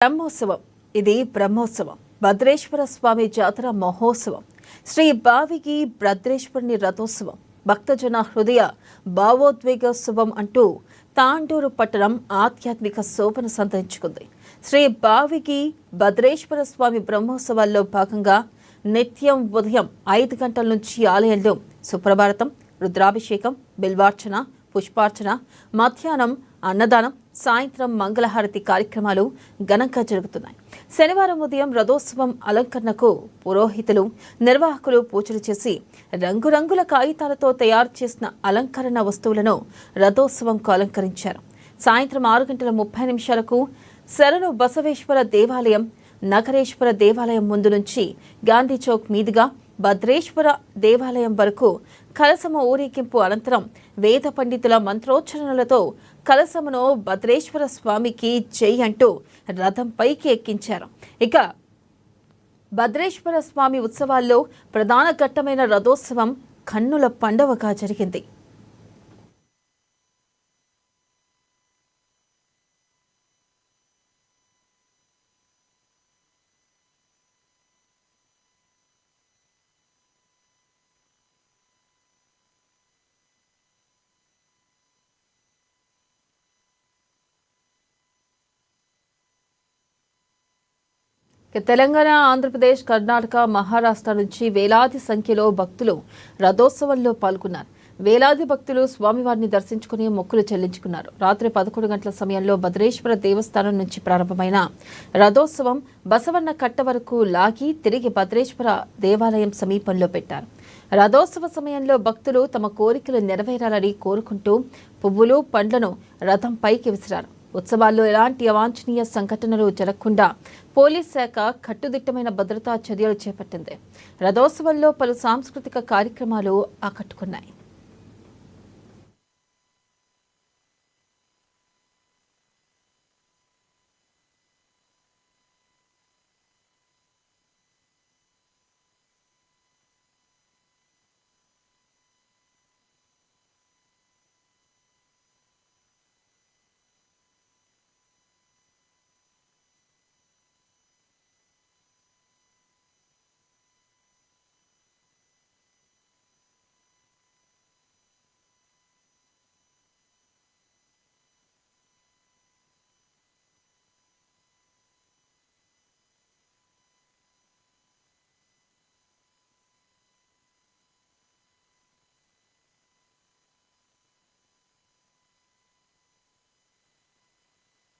బ్రహ్మోత్సవం. ఇది బ్రహ్మోత్సవం. భద్రేశ్వర స్వామి జాతర మహోత్సవం. శ్రీ బావిగి భద్రేశ్వరుని రథోత్సవం. భక్తజన హృదయ భావోద్వేగోత్సవం అంటూ తాండూరు పట్టణం ఆధ్యాత్మిక శోభను సంతరించుకుంది. శ్రీ బావిగి భద్రేశ్వర స్వామి బ్రహ్మోత్సవాల్లో భాగంగా నిత్యం ఉదయం 5 గంటల నుంచి ఆలయంలో సుప్రభాతం, రుద్రాభిషేకం, బిల్వార్చన, పుష్పార్చన, మధ్యాహ్నం అన్నదానం, సాయంత్రం మంగళహారతి కార్యక్రమాలు ఘనంగా జరుగుతున్నాయి. శనివారం ఉదయం రథోత్సవం అలంకరణకు పురోహితులు, నిర్వాహకులు పూజలు చేసి రంగురంగుల కాగితాలతో తయారు చేసిన అలంకరణ వస్తువులను రథోత్సవంకు అలంకరించారు. సాయంత్రం 6:30 శరణు బసవేశ్వర దేవాలయం, నగరేశ్వర దేవాలయం ముందు నుంచి గాంధీ చౌక్ మీదుగా భద్రేశ్వర దేవాలయం వరకు కలసము ఊరేగింపు అనంతరం వేద పండితుల మంత్రోచ్చరణలతో కలసమును భద్రేశ్వర స్వామికి జై అంటూ రథంపైకి ఎక్కించారు. ఇక భద్రేశ్వర స్వామి ఉత్సవాల్లో ప్రధాన ఘట్టమైన రథోత్సవం కన్నుల పండవగా జరిగింది. తెలంగాణ, ఆంధ్రప్రదేశ్, కర్ణాటక, మహారాష్ట్ర నుంచి వేలాది సంఖ్యలో భక్తులు రథోత్సవంలో పాల్గొన్నారు. వేలాది భక్తులు స్వామివారిని దర్శించుకుని మొక్కులు చెల్లించుకున్నారు. రాత్రి 11 గంటల సమయంలో భద్రేశ్వర దేవస్థానం నుంచి ప్రారంభమైన రథోత్సవం బసవన్న కట్ట వరకు లాగి తిరిగి భద్రేశ్వర దేవాలయం సమీపంలో పెట్టారు. రథోత్సవ సమయంలో భక్తులు తమ కోరికలు నెరవేరాలని కోరుకుంటూ పువ్వులు, పండ్లను రథం పైకి విసిరారు. ఉత్సవాల్లో ఎలాంటి అవాంఛనీయ సంఘటనలు జరగకుండా పోలీస్ శాఖ కట్టుదిట్టమైన భద్రతా చర్యలు చేపట్టింది. రథోత్సవంలో పలు సాంస్కృతిక కార్యక్రమాలు ఆకట్టుకున్నాయి.